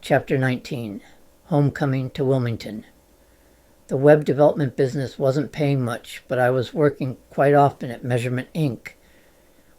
Chapter 19. Homecoming to Wilmington. The web development business wasn't paying much, but I was working quite often at Measurement Inc.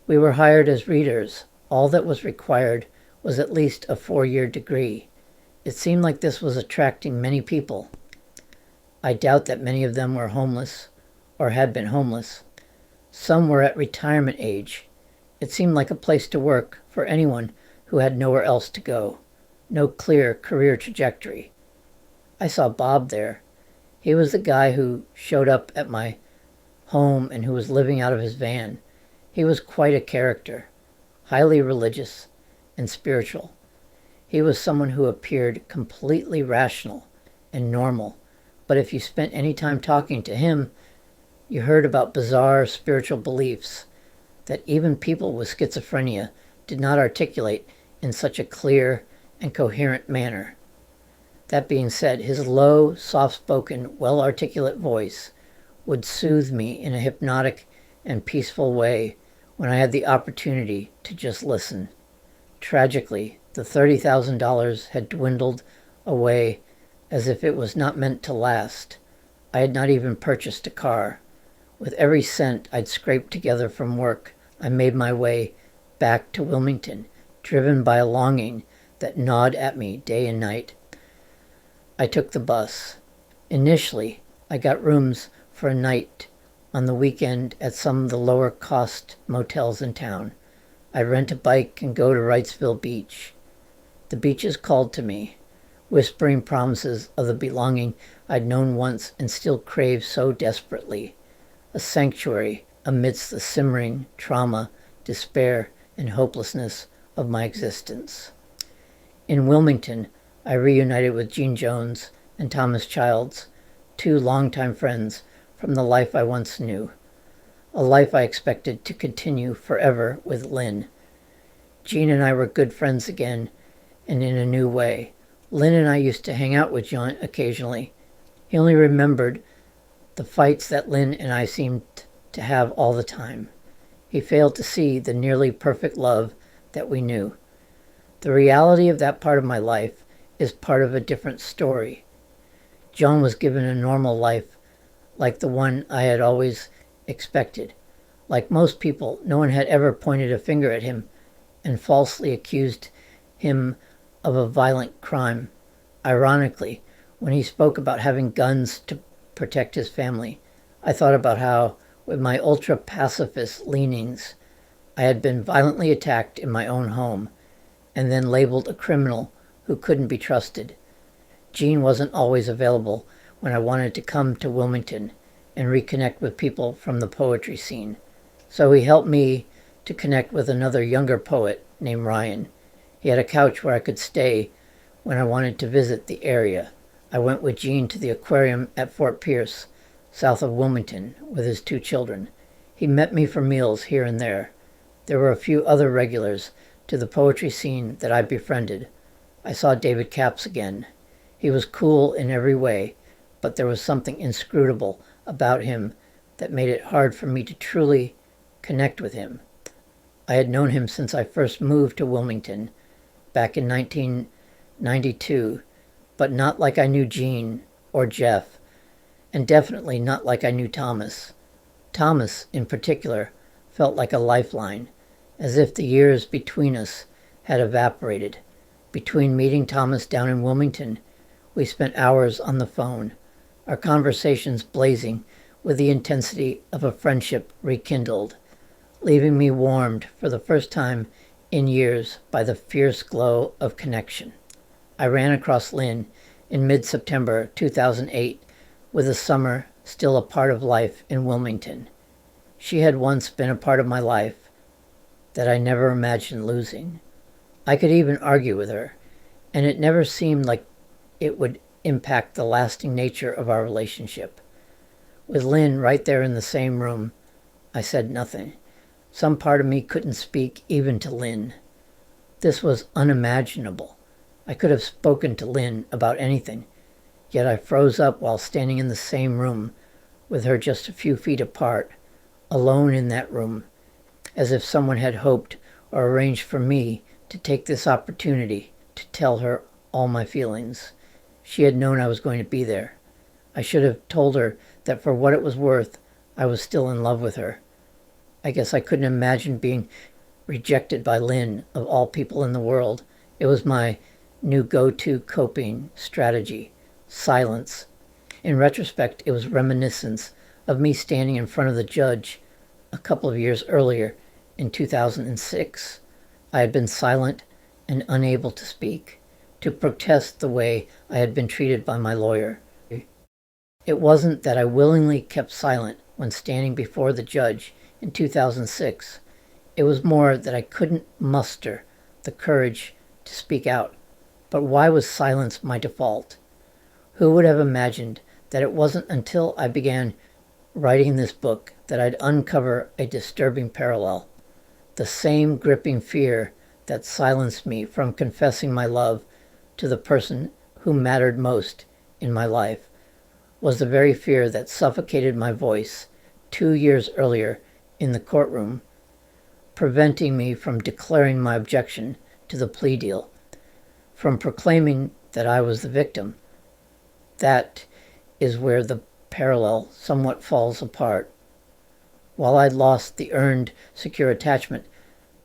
We were hired as readers. All that was required was at least a 4-year degree. It seemed like this was attracting many people. I doubt that many of them were homeless or had been homeless. Some were at retirement age. It seemed like a place to work for anyone who had nowhere else to go. No clear career trajectory. I saw Bob there. He was the guy who showed up at my home and who was living out of his van. He was quite a character, highly religious and spiritual. He was someone who appeared completely rational and normal, but if you spent any time talking to him, you heard about bizarre spiritual beliefs that even people with schizophrenia did not articulate in such a clear and coherent manner. That being said, his low, soft-spoken, well-articulate voice would soothe me in a hypnotic and peaceful way when I had the opportunity to just listen. Tragically, the $30,000 had dwindled away as if it was not meant to last. I had not even purchased a car. With every cent I'd scraped together from work, I made my way back to Wilmington, driven by a longing that gnawed at me day and night. I took the bus. Initially, I got rooms for a night on the weekend at some of the lower-cost motels in town. I'd rent a bike and go to Wrightsville Beach. The beaches called to me, whispering promises of the belonging I'd known once and still craved so desperately. A sanctuary amidst the simmering trauma, despair, and hopelessness of my existence. In Wilmington, I reunited with Gene Jones and Thomas Childs, two longtime friends from the life I once knew, a life I expected to continue forever with Lynn. Gene and I were good friends again, and in a new way. Lynn and I used to hang out with John occasionally. He only remembered the fights that Lynn and I seemed to have all the time. He failed to see the nearly perfect love that we knew. The reality of that part of my life is part of a different story. John was given a normal life like the one I had always expected. Like most people, no one had ever pointed a finger at him and falsely accused him of a violent crime. Ironically, when he spoke about having guns to protect his family, I thought about how, with my ultra-pacifist leanings, I had been violently attacked in my own home and then labeled a criminal who couldn't be trusted. Gene wasn't always available when I wanted to come to Wilmington and reconnect with people from the poetry scene, so he helped me to connect with another younger poet named Ryan. He had a couch where I could stay when I wanted to visit the area. I went with Gene to the aquarium at Fort Pierce, south of Wilmington, with his 2 children. He met me for meals here and there. There were a few other regulars to the poetry scene that I befriended. I saw David Capps again. He was cool in every way, but there was something inscrutable about him that made it hard for me to truly connect with him. I had known him since I first moved to Wilmington back in 1992, but not like I knew Gene or Jeff, and definitely not like I knew Thomas. Thomas, in particular, felt like a lifeline, as if the years between us had evaporated. Between meeting Thomas down in Wilmington, we spent hours on the phone, our conversations blazing with the intensity of a friendship rekindled, leaving me warmed for the first time in years by the fierce glow of connection. I ran across Lynn in mid-September 2008, with the summer still a part of life in Wilmington. She had once been a part of my life that I never imagined losing. I could even argue with her, and it never seemed like it would impact the lasting nature of our relationship. With Lynn right there in the same room, I said nothing. Some part of me couldn't speak even to Lynn. This was unimaginable. I could have spoken to Lynn about anything, yet I froze up while standing in the same room with her just a few feet apart, alone in that room, as if someone had hoped or arranged for me to take this opportunity to tell her all my feelings. She had known I was going to be there. I should have told her that for what it was worth, I was still in love with her. I guess I couldn't imagine being rejected by Lynn, of all people in the world. It was my new go-to coping strategy, silence. In retrospect, it was reminiscence of me standing in front of the judge a couple of years earlier in 2006. I had been silent and unable to speak, to protest the way I had been treated by my lawyer. It wasn't that I willingly kept silent when standing before the judge in 2006. It was more that I couldn't muster the courage to speak out. But why was silence my default? Who would have imagined that it wasn't until I began writing this book that I'd uncover a disturbing parallel? The same gripping fear that silenced me from confessing my love to the person who mattered most in my life was the very fear that suffocated my voice 2 years earlier in the courtroom, preventing me from declaring my objection to the plea deal, from proclaiming that I was the victim. That is where the parallel somewhat falls apart. While I'd lost the earned, secure attachment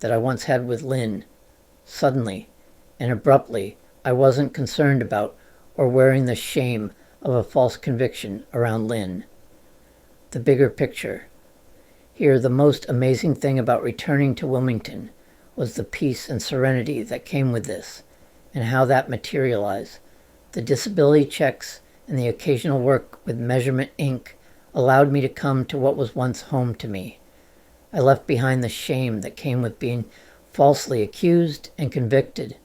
that I once had with Lynn, suddenly and abruptly, I wasn't concerned about or wearing the shame of a false conviction around Lynn. The bigger picture. Here, the most amazing thing about returning to Wilmington was the peace and serenity that came with this, and how that materialized. The disability checks and the occasional work with measurement ink allowed me to come to what was once home to me. I left behind the shame that came with being falsely accused and convicted.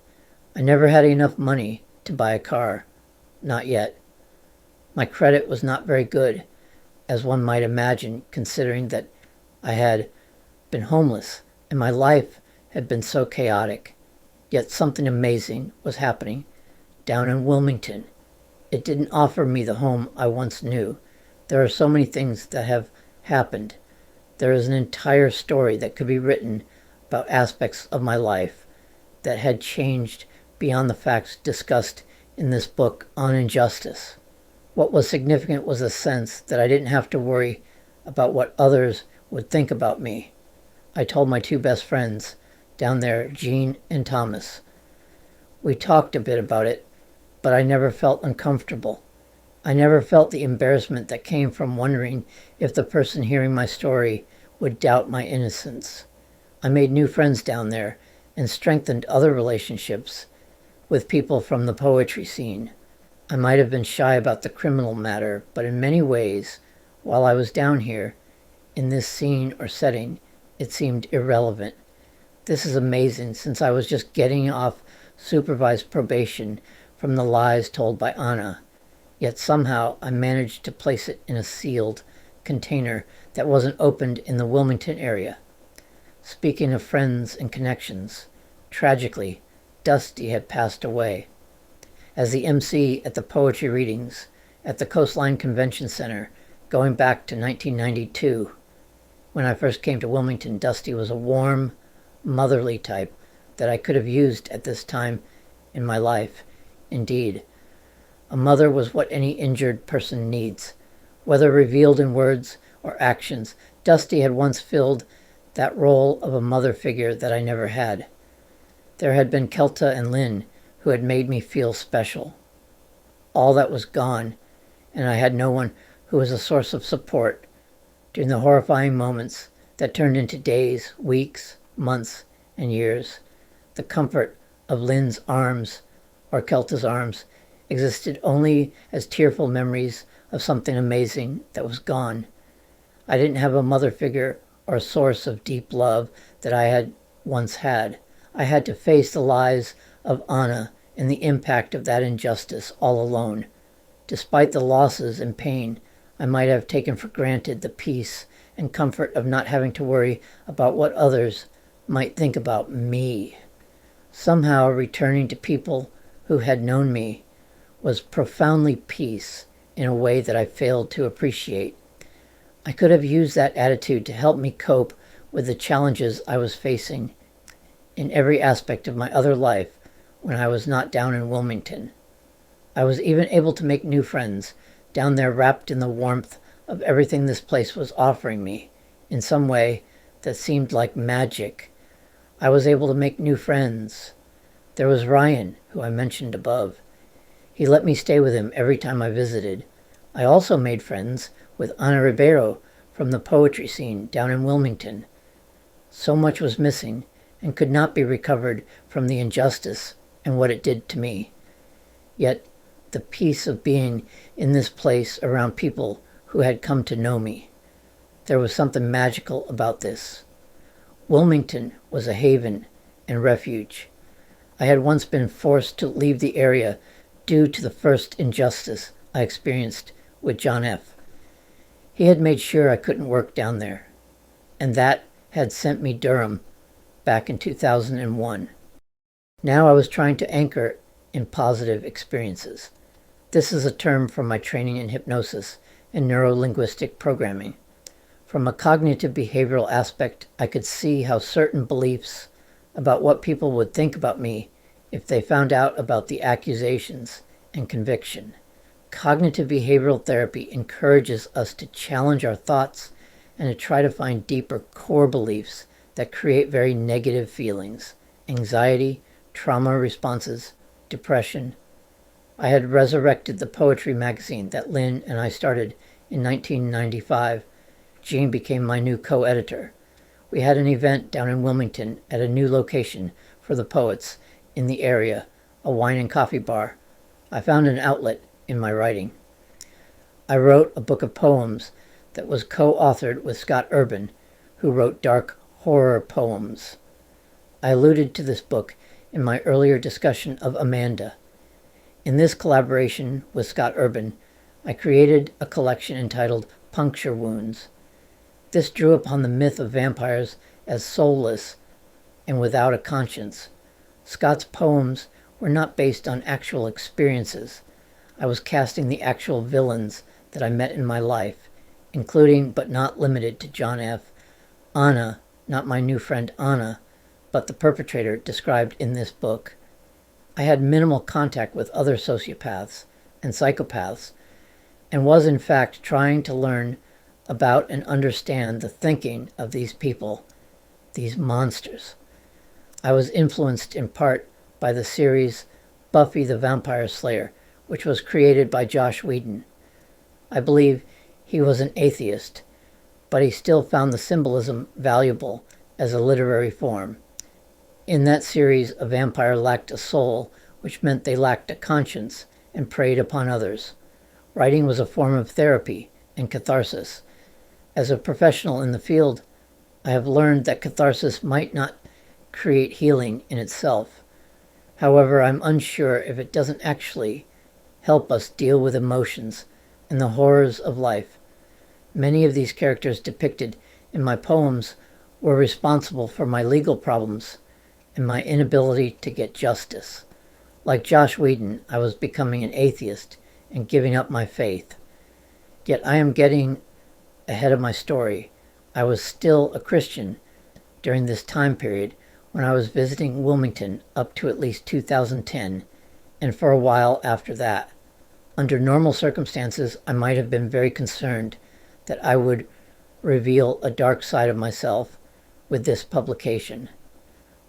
I never had enough money to buy a car. Not yet. My credit was not very good, as one might imagine, considering that I had been homeless and my life had been so chaotic. Yet something amazing was happening down in Wilmington. It didn't offer me the home I once knew. There are so many things that have happened. There is an entire story that could be written about aspects of my life that had changed beyond the facts discussed in this book on injustice. What was significant was a sense that I didn't have to worry about what others would think about me. I told my two best friends down there, Jean and Thomas. We talked a bit about it, but I never felt uncomfortable. I never felt the embarrassment that came from wondering if the person hearing my story would doubt my innocence. I made new friends down there and strengthened other relationships with people from the poetry scene. I might have been shy about the criminal matter, but in many ways, while I was down here, in this scene or setting, it seemed irrelevant. This is amazing, since I was just getting off supervised probation from the lies told by Anna. Yet somehow I managed to place it in a sealed container that wasn't opened in the Wilmington area. Speaking of friends and connections, tragically, Dusty had passed away. As the MC at the poetry readings at the Coastline Convention Center, going back to 1992, when I first came to Wilmington, Dusty was a warm, motherly type that I could have used at this time in my life. Indeed, a mother was what any injured person needs. Whether revealed in words or actions, Dusty had once filled that role of a mother figure that I never had. There had been Kelta and Lynn, who had made me feel special. All that was gone, and I had no one who was a source of support during the horrifying moments that turned into days, weeks, months, and years. The comfort of Lynn's arms, or Kelta's arms, existed only as tearful memories of something amazing that was gone. I didn't have a mother figure or a source of deep love that I had once had. I had to face the lies of Anna and the impact of that injustice all alone. Despite the losses and pain, I might have taken for granted the peace and comfort of not having to worry about what others might think about me. Somehow returning to people who had known me was profoundly peace in a way that I failed to appreciate. I could have used that attitude to help me cope with the challenges I was facing in every aspect of my other life, when I was not down in Wilmington. I was even able to make new friends down there, wrapped in the warmth of everything this place was offering me in some way that seemed like magic. I was able to make new friends. There was Ryan, who I mentioned above. He let me stay with him every time I visited. I also made friends with Ana Ribeiro from the poetry scene down in Wilmington. So much was missing and could not be recovered from the injustice and what it did to me. Yet the peace of being in this place around people who had come to know me. There was something magical about this. Wilmington was a haven and refuge. I had once been forced to leave the area due to the first injustice I experienced with John F. He had made sure I couldn't work down there, and that had sent me Durham back in 2001. Now I was trying to anchor in positive experiences. This is a term from my training in hypnosis and neuro-linguistic programming. From a cognitive behavioral aspect, I could see how certain beliefs about what people would think about me if they found out about the accusations and conviction. Cognitive behavioral therapy encourages us to challenge our thoughts and to try to find deeper core beliefs that create very negative feelings, anxiety, trauma responses, depression. I had resurrected the poetry magazine that Lynn and I started in 1995. Jean became my new co-editor. We had an event down in Wilmington at a new location for the poets in the area, a wine and coffee bar. I found an outlet in my writing. I wrote a book of poems that was co-authored with Scott Urban, who wrote dark horror poems. I alluded to this book in my earlier discussion of Amanda. In this collaboration with Scott Urban, I created a collection entitled Puncture Wounds. This drew upon the myth of vampires as soulless and without a conscience. Scott's poems were not based on actual experiences. I was casting the actual villains that I met in my life, including but not limited to John F., Anna, not my new friend Anna, but the perpetrator described in this book. I had minimal contact with other sociopaths and psychopaths, and was in fact trying to learn about and understand the thinking of these people, these monsters. I was influenced in part by the series Buffy the Vampire Slayer, which was created by Joss Whedon. I believe he was an atheist, but he still found the symbolism valuable as a literary form. In that series, a vampire lacked a soul, which meant they lacked a conscience and preyed upon others. Writing was a form of therapy and catharsis. As a professional in the field, I have learned that catharsis might not create healing in itself. However, I'm unsure if it doesn't actually help us deal with emotions and the horrors of life. Many of these characters depicted in my poems were responsible for my legal problems and my inability to get justice. Like Joss Whedon, I was becoming an atheist and giving up my faith. Yet I am getting ahead of my story. I was still a Christian during this time period when I was visiting Wilmington up to at least 2010, and for a while after that. Under normal circumstances, I might have been very concerned that I would reveal a dark side of myself with this publication.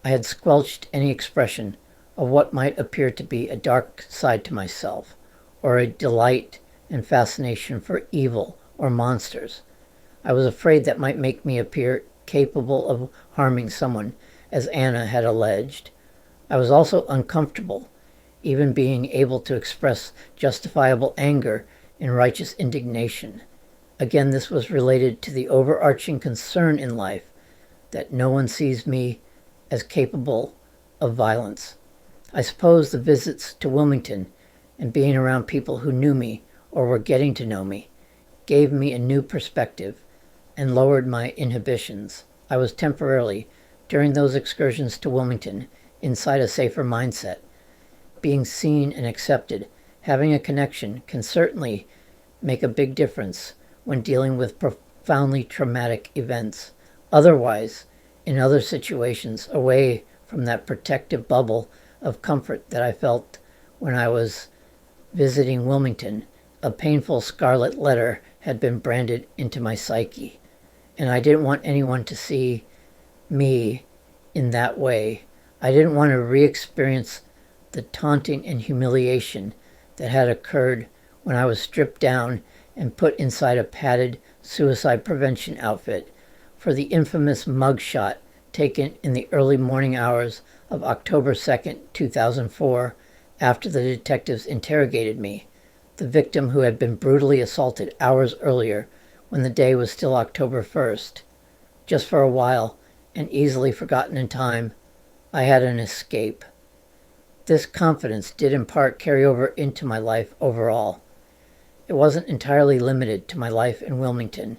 I had squelched any expression of what might appear to be a dark side to myself, or a delight and fascination for evil or monsters. I was afraid that might make me appear capable of harming someone, as Anna had alleged. I was also uncomfortable, even being able to express justifiable anger and righteous indignation. Again, this was related to the overarching concern in life that no one sees me as capable of violence. I suppose the visits to Wilmington and being around people who knew me or were getting to know me gave me a new perspective and lowered my inhibitions. I was temporarily, during those excursions to Wilmington, inside a safer mindset. Being seen and accepted, having a connection, can certainly make a big difference when dealing with profoundly traumatic events. Otherwise, in other situations away from that protective bubble of comfort that I felt when I was visiting Wilmington. A painful scarlet letter had been branded into my psyche, and I didn't want anyone to see me in that way. I didn't want to re-experience the taunting and humiliation that had occurred when I was stripped down and put inside a padded suicide prevention outfit for the infamous mugshot taken in the early morning hours of October 2nd, 2004, after the detectives interrogated me, the victim who had been brutally assaulted hours earlier when the day was still October 1st. Just for a while, and easily forgotten in time, I had an escape. This confidence did in part carry over into my life overall. It wasn't entirely limited to my life in Wilmington.